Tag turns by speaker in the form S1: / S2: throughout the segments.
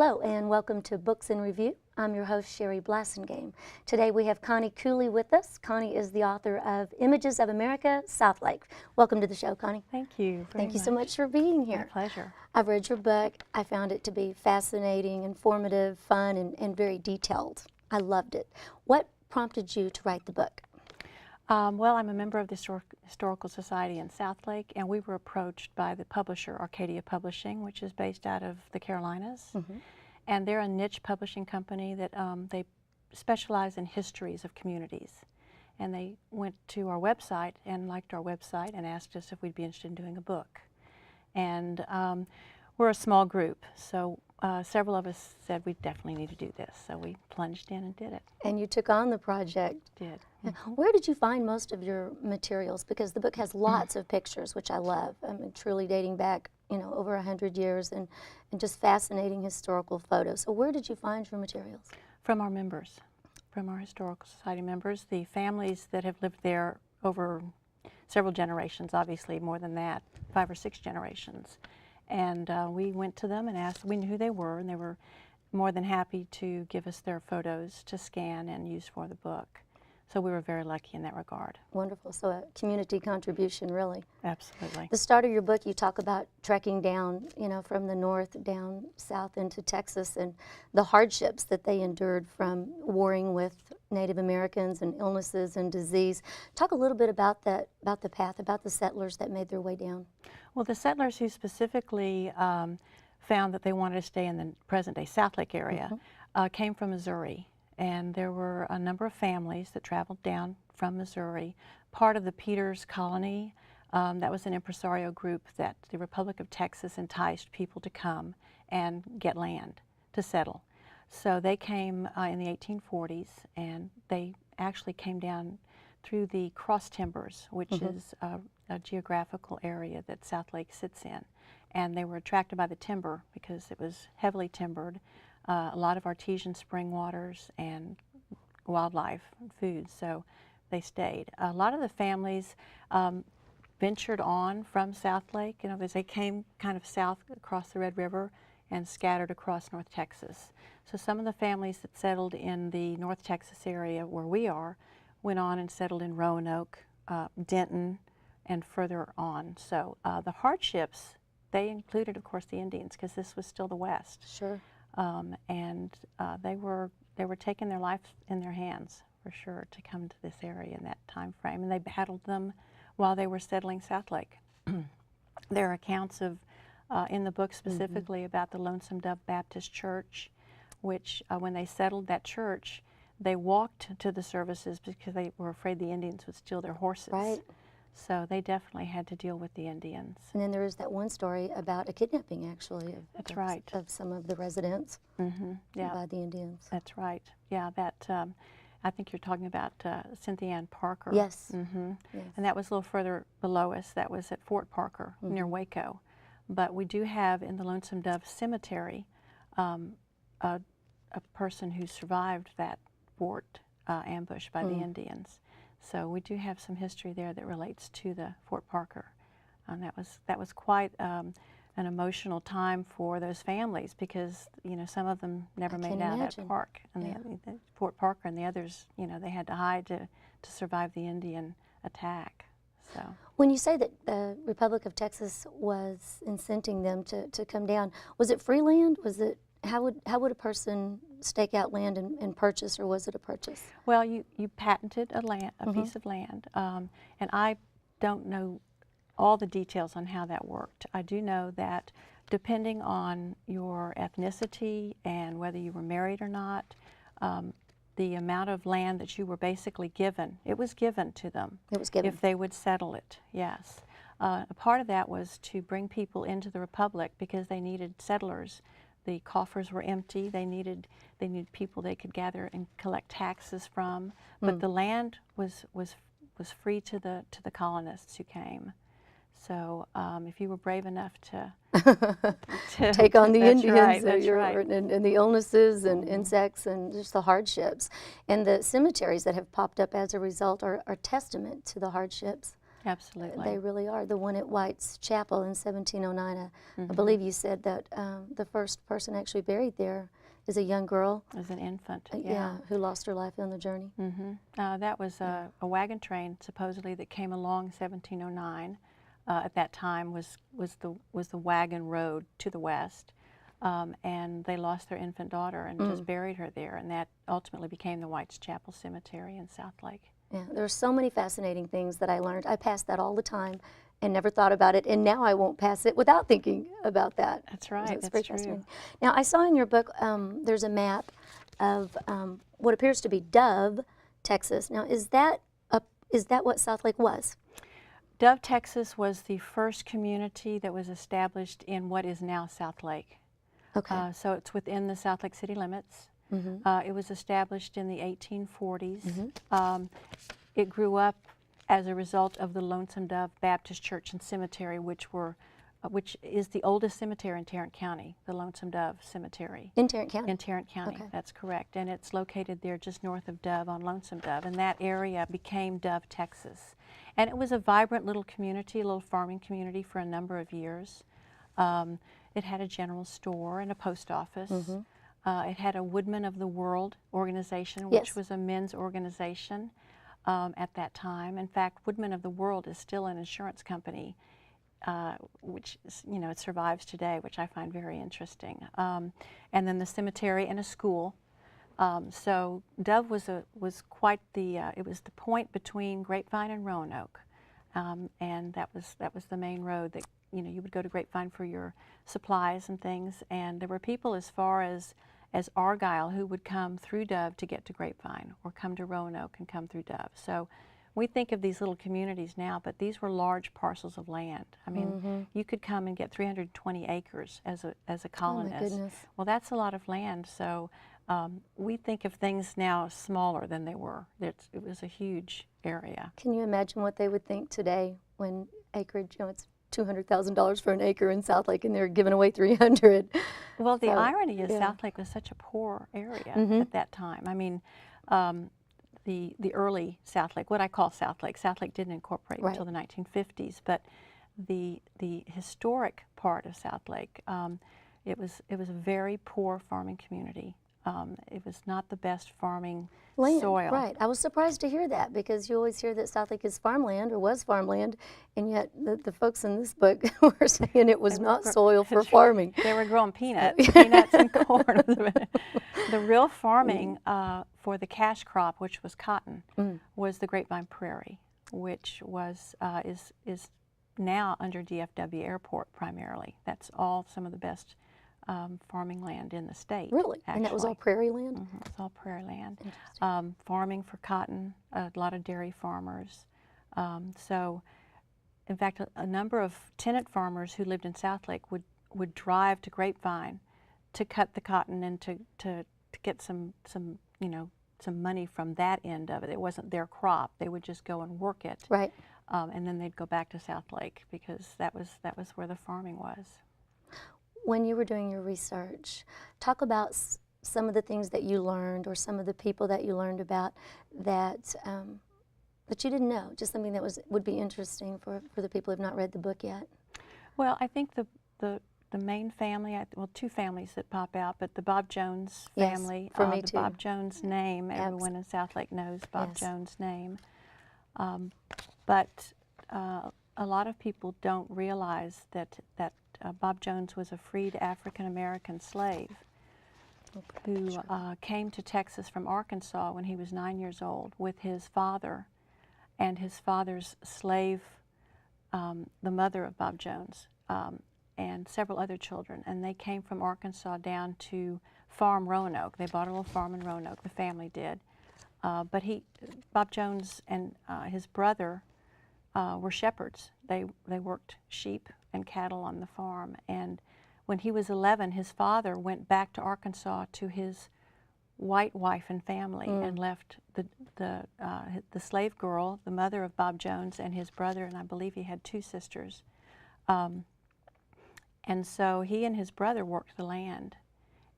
S1: Hello and welcome to Books in Review. I'm your host, Shari Blassingame. Today we have Connie Cooley with us. Connie is the author of Images of America, Southlake. Welcome to the show, Connie.
S2: Thank you very
S1: Thank you
S2: much.
S1: so much for being here.
S2: My pleasure.
S1: I've read your book. I found it to be fascinating, informative, fun, and very detailed. I loved it. What prompted you to write the book?
S2: Well, I'm a member of the Historical Society in Southlake, and we were approached by the publisher, Arcadia Publishing, which is based out of the Carolinas. And they're a niche publishing company that they specialize in histories of communities. And they went to our website and liked our website and asked us if we'd be interested in doing a book. And we're a small group, so several of us said we definitely need to do this. So we plunged in and did it.
S1: And you took on the project.
S2: Did.
S1: Where did you find most of your materials? Because the book has lots of pictures, which I love. I mean, truly dating back, you know, over 100 years and just fascinating historical photos. So where did you find your materials?
S2: From our members, from our Historical Society members, the families that have lived there over several generations, obviously more than that, 5 or 6 generations. And we went to them and asked, we knew who they were, and they were more than happy to give us their photos to scan and use for the book. So we were very lucky in that regard.
S1: Wonderful. So a community contribution, really.
S2: Absolutely.
S1: The start of your book, you talk about trekking down, you know, from the north down south into Texas and the hardships that they endured from warring with Native Americans and illnesses and disease. Talk a little bit about that, about the path, about the settlers that made their way down.
S2: Well, the settlers who specifically found that they wanted to stay in the present-day Southlake area came from Missouri. And there were a number of families that traveled down from Missouri. Part of the Peters colony, that was an impresario group that the Republic of Texas enticed people to come and get land to settle. So they came in the 1840s, and they actually came down through the cross timbers, which is a geographical area that Southlake sits in. And they were attracted by the timber because it was heavily timbered. A lot of artesian spring waters and wildlife and food, so they stayed. A lot of the families ventured on from Southlake, you know, as they came kind of south across the Red River and scattered across North Texas. So some of the families that settled in the North Texas area where we are went on and settled in Roanoke, Denton, and further on. So the hardships, they included, of course, the Indians, because this was still the West.
S1: Sure.
S2: And they were taking their life in their hands, for sure, to come to this area in that time frame. And they battled them while they were settling Southlake. There are accounts of, in the book specifically, about the Lonesome Dove Baptist Church, which when they settled that church, they walked to the services because they were afraid the Indians would steal their horses.
S1: Right.
S2: So they definitely had to deal with the Indians.
S1: And then there is that one story about a kidnapping, actually,
S2: That's right.
S1: of some of the residents
S2: Yeah.
S1: by the Indians.
S2: That's right. Yeah, that, I think you're talking about Cynthia Ann Parker.
S1: Yes.
S2: Yes.
S1: Yes.
S2: And that was a little further below us. That was at Fort Parker, near Waco. But we do have in the Lonesome Dove Cemetery a person who survived that fort ambush by the Indians. So we do have some history there that relates to the Fort Parker. And that was quite an emotional time for those families because, you know, some of them never made it out of that park. And the Fort Parker and the others, you know, they had to hide to survive the Indian attack. So
S1: When you say that the Republic of Texas was incenting them to come down, was it free land? Was it, how would a person stake out land and purchase, or was it a purchase?
S2: Well, you patented a piece of land, and I don't know all the details on how that worked. I do know that depending on your ethnicity and whether you were married or not, the amount of land that you were basically given, it was given to them.
S1: It was given.
S2: If they would settle it, yes. A part of that was to bring people into the Republic because they needed settlers. The coffers were empty. They needed people they could gather and collect taxes from. But the land was free to the colonists who came. So if you were brave enough to
S1: take on the Indians
S2: right.
S1: and the illnesses and insects and just the hardships. And the cemeteries that have popped up as a result are testament to the hardships
S2: Absolutely.
S1: They really are. The one at White's Chapel in 1709, I
S2: Mm-hmm.
S1: believe you said that the first person actually buried there is a young girl.
S2: As an infant,
S1: Yeah, who lost her life on the journey.
S2: Mm-hmm. That was a wagon train, supposedly, that came along in 1709. At that time was the wagon road to the west, and they lost their infant daughter and just buried her there, and that ultimately became the White's Chapel Cemetery in Southlake.
S1: Yeah, there are so many fascinating things that I learned. I passed that all the time and never thought about it, and now I won't pass it without thinking about that.
S2: That's right.
S1: It's
S2: That's
S1: very
S2: true.
S1: fascinating. Now, I saw in your book there's a map of what appears to be Dove, Texas. Now, is that what Southlake was?
S2: Dove, Texas was the first community that was established in what is now Southlake.
S1: Okay.
S2: So it's within the Southlake city limits. It was established in the 1840s. It grew up as a result of the Lonesome Dove Baptist Church and Cemetery, which is the oldest cemetery in Tarrant County, the Lonesome Dove Cemetery.
S1: In Tarrant County?
S2: In Tarrant County,
S1: Okay.
S2: That's correct. And it's located there just north of Dove on Lonesome Dove. And that area became Dove, Texas. And it was a vibrant little community, a little farming community for a number of years. It had a general store and a post office. It had a Woodmen of the World organization, which was a men's organization at that time. In fact, Woodmen of the World is still an insurance company, which it survives today, which I find very interesting. And then the cemetery and a school. So Dove was quite the it was the point between Grapevine and Roanoke, and that was the main road that you would go to Grapevine for your supplies and things. And there were people as far as Argyle who would come through Dove to get to Grapevine, or come to Roanoke and come through Dove. So we think of these little communities now, but these were large parcels of land. I mean, you could come and get 320 acres as a colonist.
S1: Oh my goodness.
S2: Well, that's a lot of land. So we think of things now smaller than they were. It was a huge area.
S1: Can you imagine what they would think today when acreage, it's $200,000 for an acre in Southlake, and they're giving away 300.
S2: Well, the
S1: So,
S2: irony is
S1: yeah.
S2: Southlake was such a poor area at that time. I mean, the early Southlake, what I call Southlake didn't incorporate until the 1950s, but the historic part of Southlake, it was a very poor farming community. It was not the best farming soil.
S1: Right. I was surprised to hear that, because you always hear that Southlake is farmland, or was farmland, and yet the folks in this book were saying it was not soil for farming.
S2: They were growing peanuts and corn. The real farming for the cash crop, which was cotton, was the Grapevine Prairie, which is now under DFW Airport primarily. That's all some of the best farming land in the state.
S1: Really?
S2: Actually.
S1: And that was all prairie land?
S2: It's all prairie land. Farming for cotton, a lot of dairy farmers. So, in fact, a number of tenant farmers who lived in Southlake would drive to Grapevine to cut the cotton and to get some money from that end of it. It wasn't their crop. They would just go and work it.
S1: Right.
S2: And then they'd go back to Southlake, because that was where the farming was.
S1: When you were doing your research, talk about some of the things that you learned, or some of the people that you learned about that that you didn't know, just something that would be interesting for the people who have not read the book yet.
S2: Well, I think the main family, well, two families that pop out, but the Bob Jones family,
S1: for me
S2: the
S1: too.
S2: Bob Jones name, everyone in Southlake knows Bob Jones' name. But a lot of people don't realize that Bob Jones was a freed African-American slave who came to Texas from Arkansas when he was 9 years old with his father and his father's slave, the mother of Bob Jones, and several other children. And they came from Arkansas down to farm Roanoke. They bought a little farm in Roanoke, the family did. But Bob Jones and his brother were shepherds. They worked sheep and cattle on the farm. And when he was 11, his father went back to Arkansas to his white wife and family and left the slave girl, the mother of Bob Jones, and his brother, and I believe he had two sisters. And so he and his brother worked the land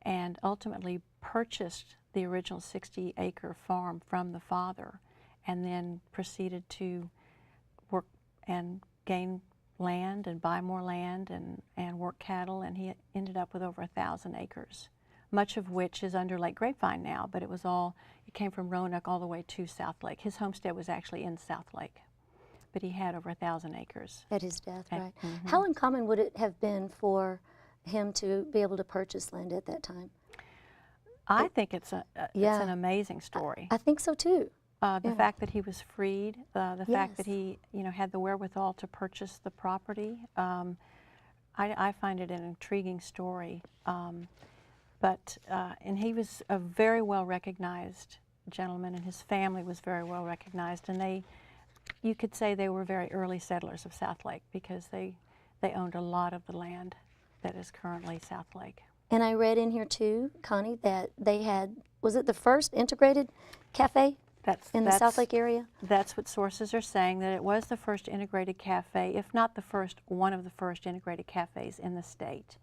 S2: and ultimately purchased the original 60-acre farm from the father, and then proceeded to work and gain land and buy more land and work cattle, and he ended up with over 1,000 acres, much of which is under Lake Grapevine now, but it came from Roanoke all the way to Southlake. His homestead was actually in Southlake, but he had over 1,000 acres.
S1: At his death, right. How uncommon would it have been for him to be able to purchase land at that time?
S2: I think it's an amazing story.
S1: I think so too.
S2: The fact that he was freed, the fact that he, had the wherewithal to purchase the property, I find it an intriguing story. And he was a very well recognized gentleman, and his family was very well recognized, and you could say they were very early settlers of Southlake because they owned a lot of the land that is currently Southlake.
S1: And I read in here too, Connie, that they had, was it the first integrated cafe in the Southlake area?
S2: That's what sources are saying, that it was the first integrated cafe, if not the first, one of the first integrated cafes in the state.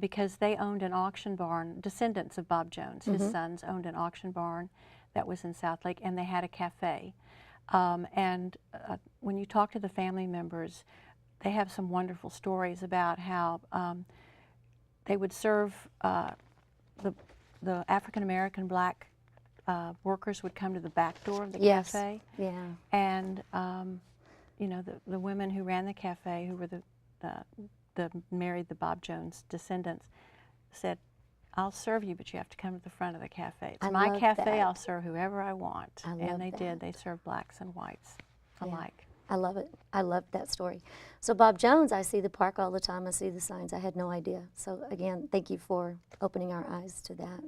S2: Because they owned an auction barn, descendants of Bob Jones, his sons owned an auction barn that was in Southlake, and they had a cafe. When you talk to the family members, they have some wonderful stories about how they would serve the African-American black workers would come to the back door of the cafe.
S1: Yeah.
S2: And the women who ran the cafe, who were married the Bob Jones descendants, said, "I'll serve you, but you have to come to the front of the cafe. It's my cafe. I'll serve whoever I want." And they did. They served blacks and whites alike.
S1: I love it. I love that story. So Bob Jones, I see the park all the time. I see the signs. I had no idea. So again, thank you for opening our eyes to that.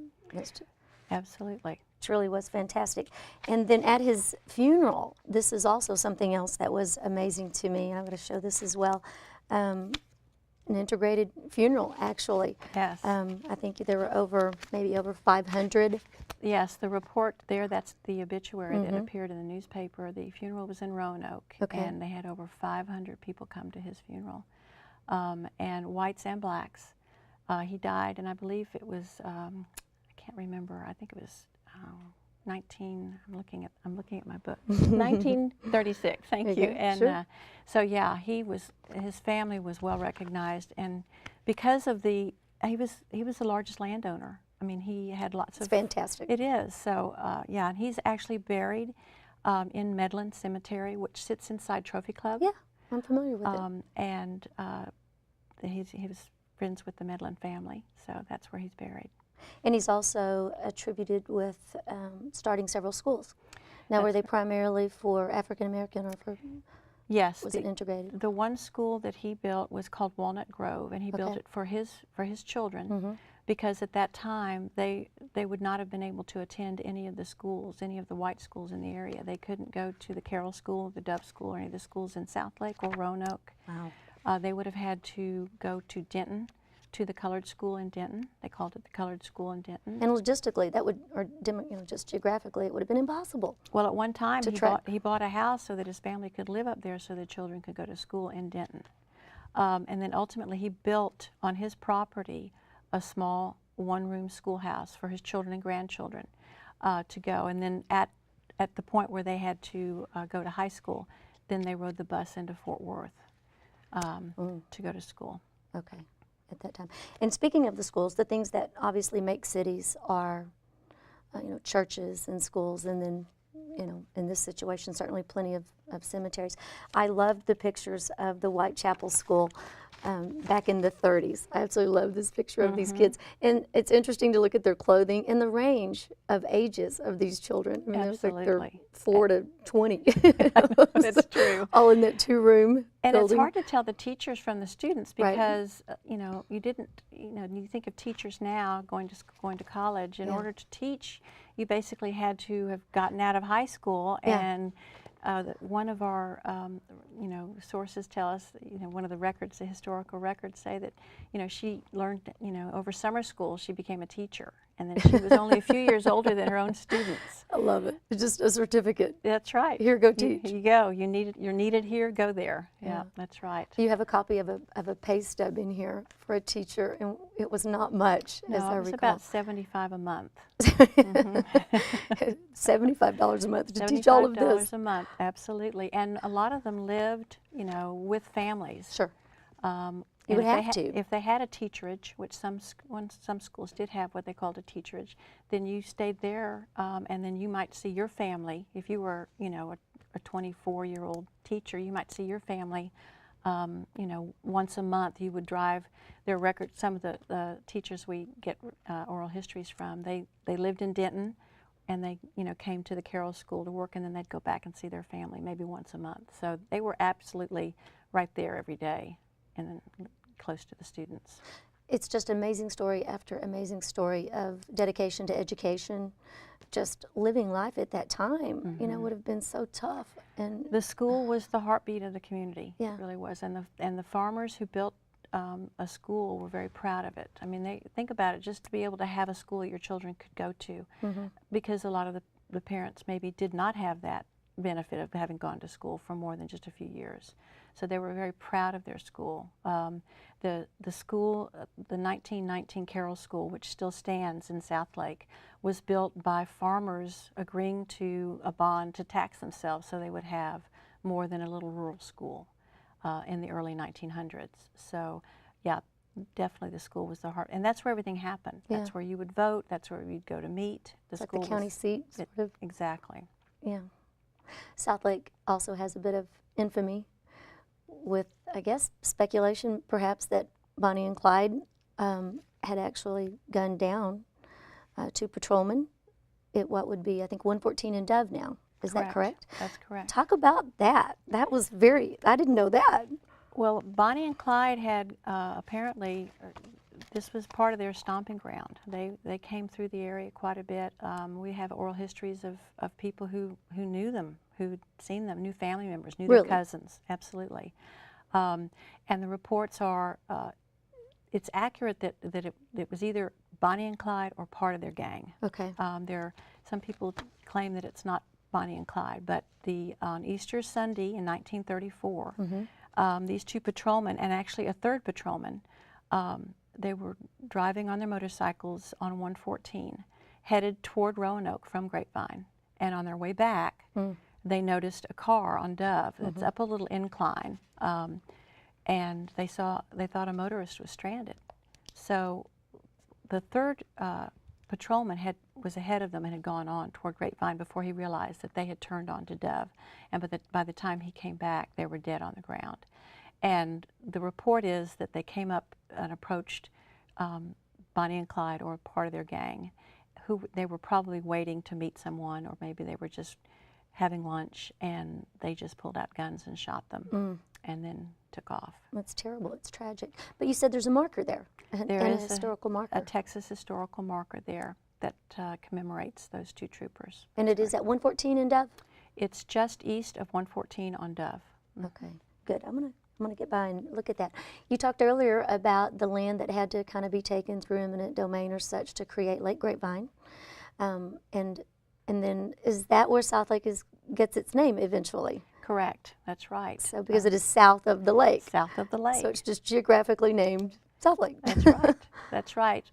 S2: Absolutely.
S1: It really was fantastic. And then at his funeral, this is also something else that was amazing to me. I'm going to show this as well. An integrated funeral, actually.
S2: Yes.
S1: I think there were maybe over 500.
S2: Yes, the report there, that's the obituary that appeared in the newspaper. The funeral was in Roanoke, and they had over 500 people come to his funeral, and whites and blacks. He died, and I believe it was, I can't remember, I think it was I'm looking at my book, 1936, thank you. And
S1: sure.
S2: So yeah, his family was well recognized, and because of he was the largest landowner. I mean, he had lots of...
S1: It's fantastic.
S2: It is. So, yeah, and he's actually buried in Medland Cemetery, which sits inside Trophy Club.
S1: Yeah, I'm familiar with it.
S2: And he was friends with the Medland family, so that's where he's buried.
S1: And he's also attributed with starting several schools. Now, were they primarily for African American or for...
S2: Yes.
S1: Was it integrated?
S2: The one school that he built was called Walnut Grove, and he built it for his children. Because at that time, they would not have been able to attend any of the schools, any of the white schools in the area. They couldn't go to the Carroll School, the Dove School, or any of the schools in Southlake or Roanoke.
S1: Wow.
S2: They would have had to go to Denton, to the colored school in Denton. They called it the colored school in Denton.
S1: And logistically, that would, or just geographically, it would have been impossible.
S2: Well, at one time, he bought a house so that his family could live up there so the children could go to school in Denton. And then ultimately, he built on his property a small one-room schoolhouse for his children and grandchildren to go. And then at the point where they had to go to high school, then they rode the bus into Fort Worth to go to school.
S1: Okay, at that time. And speaking of the schools, the things that obviously make cities are, churches and schools, and then, in this situation, certainly plenty of cemeteries. I loved the pictures of the Whitechapel School back in the 30s. I absolutely love this picture of these kids. And it's interesting to look at their clothing and the range of ages of these children. I mean,
S2: Absolutely.
S1: They're 4 to 20.
S2: That's true.
S1: All in that 2-room
S2: And
S1: building.
S2: it's hard to tell the teachers from the students because, you think of teachers now going to college. In order to teach, you basically had to have gotten out of high school and one of our, sources tell us, one of the records, the historical records say that, she learned, over summer school, she became a teacher. And then she was only a few years older than her own students.
S1: I love it. It's just a certificate.
S2: That's right.
S1: Here, go teach.
S2: Here you go. You're needed here, go there. Yeah, that's right.
S1: You have a copy of a pay stub in here for a teacher, and it was not much,
S2: No,
S1: as I
S2: it was
S1: recall.
S2: about $75 a month.
S1: $75 a month to teach all of this.
S2: $75 a month, absolutely. And a lot of them lived, you know, with families.
S1: Sure. You
S2: And
S1: would
S2: if
S1: have to.
S2: If they had a teacherage, which some schools did have what they called a teacherage, then you stayed there, and then you might see your family. If you were, you know, a 24-year-old teacher, you might see your family, you know, once a month. You would drive their record. Some of the teachers we get oral histories from, they lived in Denton, and they, you know, came to the Carroll School to work, and then they'd go back and see their family maybe once a month. So they were absolutely right there every day, and then close to the students.
S1: It's just amazing story after amazing story of dedication to education. Just living life at that time, you know, would have been so tough. And
S2: the school was the heartbeat of the community.
S1: Yeah.
S2: It really was. And the farmers who built a school were very proud of it. I mean, they think about it, just to be able to have a school your children could go to, because a lot of the parents maybe did not have that benefit of having gone to school for more than just a few years. So they were very proud of their school. The school, the 1919 Carroll School, which still stands in Southlake, was built by farmers agreeing to a bond to tax themselves so they would have more than a little rural school in the early 1900s. So yeah, definitely the school was the heart. And that's where everything happened.
S1: Yeah.
S2: That's where you would vote. That's where you'd go to meet.
S1: it's like the county seat, sort of.
S2: Exactly.
S1: Yeah. Southlake also has a bit of infamy with, I guess, speculation perhaps that Bonnie and Clyde had actually gunned down two patrolmen at what would be, I think, 114 and Dove now. Is that correct?
S2: That's correct.
S1: Talk about that. That was very, I didn't know that.
S2: Well, Bonnie and Clyde had apparently, this was part of their stomping ground. They came through the area quite a bit. We have oral histories of people who knew them, who'd seen them, knew family members, knew
S1: Really?
S2: their cousins, absolutely. And the reports are, it's accurate that it was either Bonnie and Clyde or part of their gang.
S1: Okay.
S2: Some people claim that it's not Bonnie and Clyde, but on Easter Sunday in 1934, these two patrolmen, and actually a third patrolman, they were driving on their motorcycles on 114, headed toward Roanoke from Grapevine. And on their way back, they noticed a car on Dove that's up a little incline, and they thought a motorist was stranded. So the third patrolman was ahead of them and had gone on toward Grapevine before he realized that they had turned onto Dove. And by the time he came back, they were dead on the ground. And the report is that they came up and approached Bonnie and Clyde, or part of their gang, who they were probably waiting to meet someone, or maybe they were just having lunch, and they just pulled out guns and shot them, and then took off.
S1: That's terrible. It's tragic. But you said there's a marker there,
S2: There
S1: a
S2: is
S1: historical marker.
S2: a Texas historical marker there that commemorates those two troopers.
S1: And it is at 114 in Dove?
S2: It's just east of 114 on Dove.
S1: Okay, good. I'm gonna get by and look at that. You talked earlier about the land that had to kind of be taken through eminent domain or such to create Lake Grapevine, and then is that where Southlake gets its name eventually?
S2: Correct. That's right.
S1: So because it is south of the lake.
S2: South of the lake.
S1: So it's just geographically named Southlake.
S2: That's right. That's right.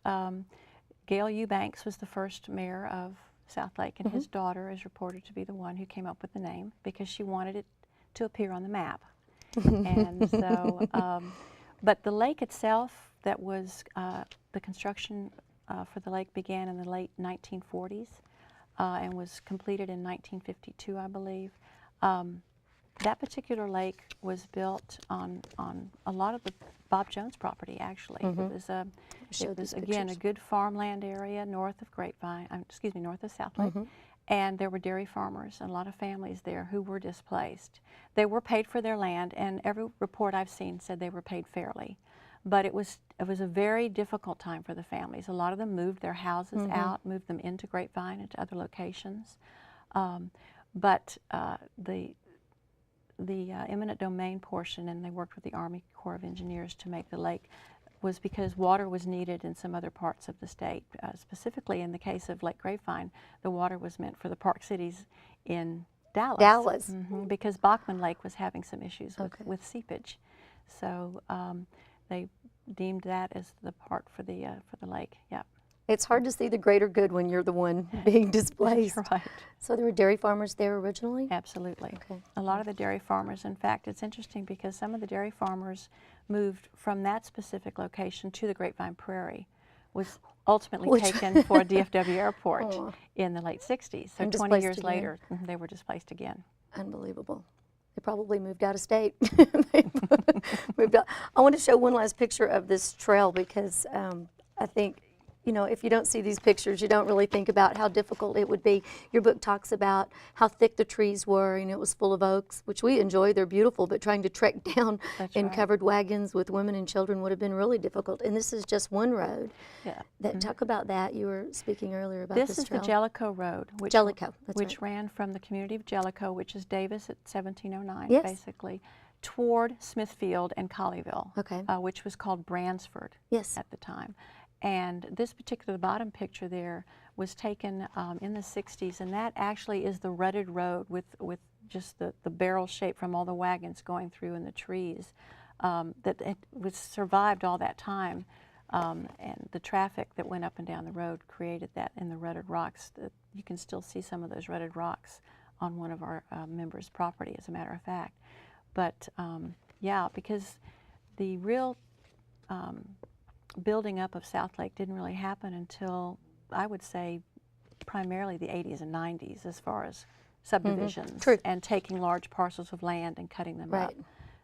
S2: Gail Eubanks was the first mayor of Southlake, and his daughter is reported to be the one who came up with the name because she wanted it to appear on the map. And so, but the lake itself, that was, the construction for the lake began in the late 1940s and was completed in 1952, I believe. That particular lake was built on a lot of the Bob Jones property, actually. It was again a good farmland area north of Grapevine, north of Southlake. And there were dairy farmers and a lot of families there who were displaced. They were paid for their land, and every report I've seen said they were paid fairly. But it was a very difficult time for the families. A lot of them moved their houses out, moved them into Grapevine and to other locations. But the eminent domain portion, and they worked with the Army Corps of Engineers to make the lake was because water was needed in some other parts of the state. Specifically in the case of Lake Grapevine, the water was meant for the park cities in Dallas.
S1: Dallas.
S2: Because Bachman Lake was having some issues with,
S1: Okay.
S2: with seepage. So they deemed that as the part for the lake. Yeah.
S1: It's hard to see the greater good when you're the one being displaced.
S2: That's right.
S1: So there were dairy farmers there originally?
S2: Absolutely.
S1: Okay.
S2: A lot of the dairy farmers, in fact, it's interesting because some of the dairy farmers moved from that specific location to the Grapevine Prairie, was ultimately taken for DFW Airport in the late 60s. So
S1: And
S2: 20 years
S1: displaced
S2: later, they were displaced again.
S1: Unbelievable. They probably moved out of state. Moved out. I want to show one last picture of this trail because I think, you know, if you don't see these pictures, you don't really think about how difficult it would be. Your book talks about how thick the trees were, and it was full of oaks, which we enjoy. They're beautiful, but trying to trek down in covered wagons with women and children would have been really difficult. And this is just one road.
S2: Yeah.
S1: Talk about that. You were speaking earlier about
S2: this
S1: this trail.
S2: This is the Jellicoe Road, which, ran from the community of Jellicoe, which is Davis at 1709, basically, toward Smithfield and Colleyville, which was called Bransford at the time. And this particular bottom picture there was taken in the 60s, and that actually is the rutted road with just the barrel shape from all the wagons going through in the trees that it was survived all that time. And the traffic that went up and down the road created that in the rutted rocks. You can still see some of those rutted rocks on one of our members' property, as a matter of fact. But yeah, because the real building up of Southlake didn't really happen until, I would say, primarily the 80s and 90s as far as subdivisions and taking large parcels of land and cutting them up.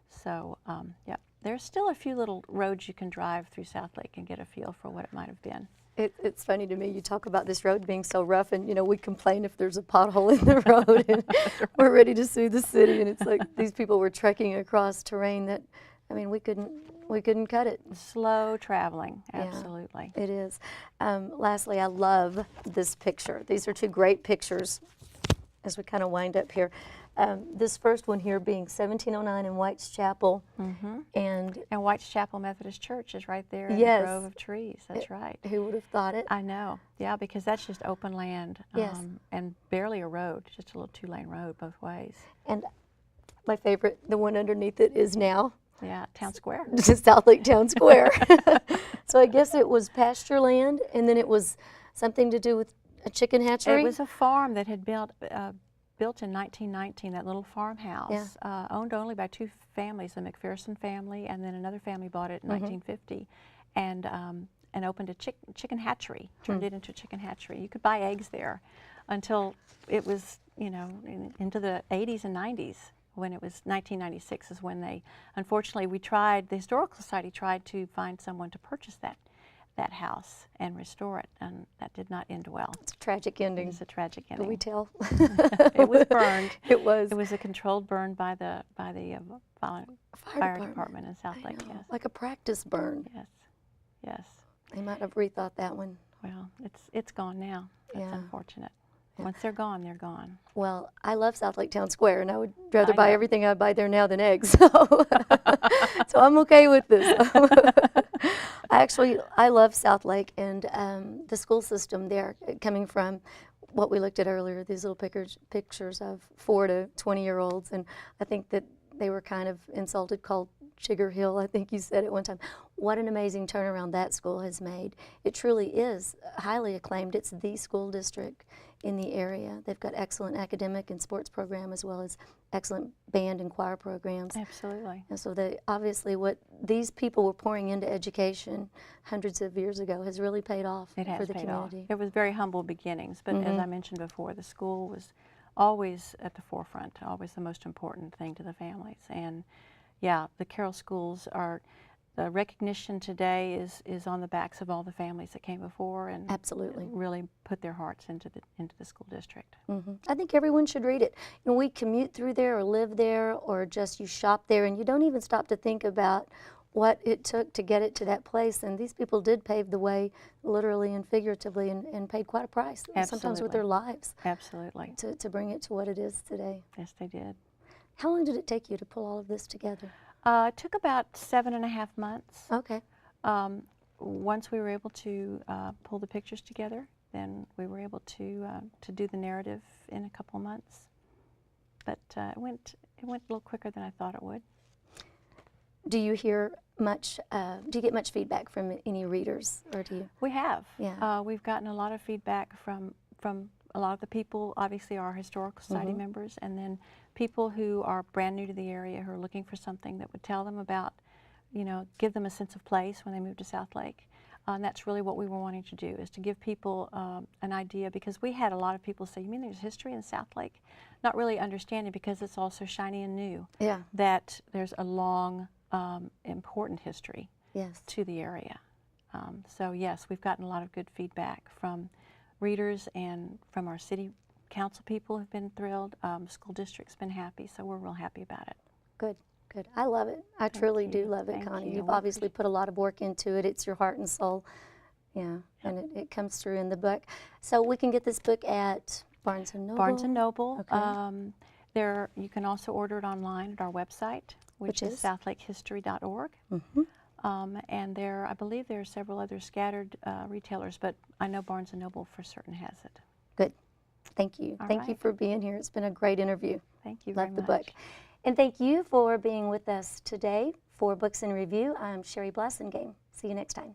S2: So, yeah, there's still a few little roads you can drive through Southlake and get a feel for what it might have been.
S1: It's funny to me, you talk about this road being so rough, and you know, we complain if there's a pothole in the road and we're ready to sue the city, and it's like these people were trekking across terrain that, I mean, we couldn't cut it.
S2: Slow traveling, absolutely.
S1: Yeah, it is. Lastly, I love this picture. These are two great pictures as we kind of wind up here. This first one here being 1709 in White's Chapel. And
S2: White's Chapel Methodist Church is right there in a grove of trees. That's right.
S1: Who would have thought it?
S2: I know. Yeah, because that's just open land and barely a road, just a little two-lane road both ways.
S1: And my favorite, the one underneath it is now.
S2: Yeah, Town Square.
S1: Southlake Town Square. So I guess it was pasture land, and then it was something to do with a chicken hatchery?
S2: It was a farm that had built in 1919, that little farmhouse, owned only by two families, the McPherson family, and then another family bought it in 1950, and opened a chicken hatchery, turned it into a chicken hatchery. You could buy eggs there until it was, you know, into the 80s and 90s. When it was 1996 is when they, unfortunately, the Historical Society tried to find someone to purchase that house and restore it, and that did not end well.
S1: It's a tragic ending.
S2: It's a tragic ending.
S1: Can we tell?
S2: It was burned.
S1: It was.
S2: It was a controlled burn by the fire department in Southlake. Yes.
S1: Like a practice burn.
S2: Yes. Yes.
S1: They might have rethought that one.
S2: Well, it's gone now. That's unfortunate. Once they're gone, they're gone.
S1: Well, I love Southlake Town Square, and I would rather buy everything I buy there now than eggs. So, so I'm okay with this. I love Southlake and the school system there, coming from what we looked at earlier, these little pictures of 4 to 20-year-olds, and I think that they were kind of insulted, called Sugar Hill, I think you said at one time. What an amazing turnaround that school has made. It truly is highly acclaimed. It's the school district in the area. They've got excellent academic and sports program, as well as excellent band and choir programs.
S2: Absolutely.
S1: And so obviously what these people were pouring into education hundreds of years ago has really paid off for the community.
S2: It was very humble beginnings, but as I mentioned before, the school was always at the forefront, always the most important thing to the families. And yeah, the Carroll schools are, the recognition today is on the backs of all the families that came before and really put their hearts into the school district.
S1: I think everyone should read it. You know, we commute through there or live there or just you shop there, and you don't even stop to think about what it took to get it to that place. And these people did pave the way, literally and figuratively, and paid quite a price, sometimes with their lives.
S2: Absolutely.
S1: To bring it to what it is today.
S2: Yes, they did.
S1: How long did it take you to pull all of this together?
S2: It took about 7.5 months.
S1: Okay.
S2: Once we were able to pull the pictures together, then we were able to do the narrative in a couple of months. But it went a little quicker than I thought it would.
S1: Do you hear much? Do you get much feedback from any readers, or do you?
S2: We have.
S1: Yeah.
S2: We've gotten a lot of feedback from a lot of the people, obviously our Historical Society members, and then people who are brand new to the area who are looking for something that would tell them about, you know, give them a sense of place when they move to Southlake. And that's really what we were wanting to do, is to give people an idea, because we had a lot of people say, you mean there's history in Southlake? Not really understanding, because it's all so shiny and new, that there's a long, important history to the area. So yes, we've gotten a lot of good feedback from readers and from our city council people who've been thrilled. School district's been happy, so we're real happy about it.
S1: Good, good. I love it. I truly do love it, Connie. You've obviously put a lot of work into it. It's your heart and soul. Yeah, and it comes through in the book. So we can get this book at Barnes & Noble?
S2: Barnes & Noble.
S1: Okay.
S2: You can also order it online at our website, which is southlakehistory.org. And I believe there are several other scattered retailers, but I know Barnes & Noble for certain has it.
S1: Good. Thank you.
S2: All
S1: Thank you for being here. It's been a great interview.
S2: Thank you very
S1: Love
S2: much.
S1: the book. And thank you for being with us today for Books in Review. I'm Shari Blassingame. See you next time.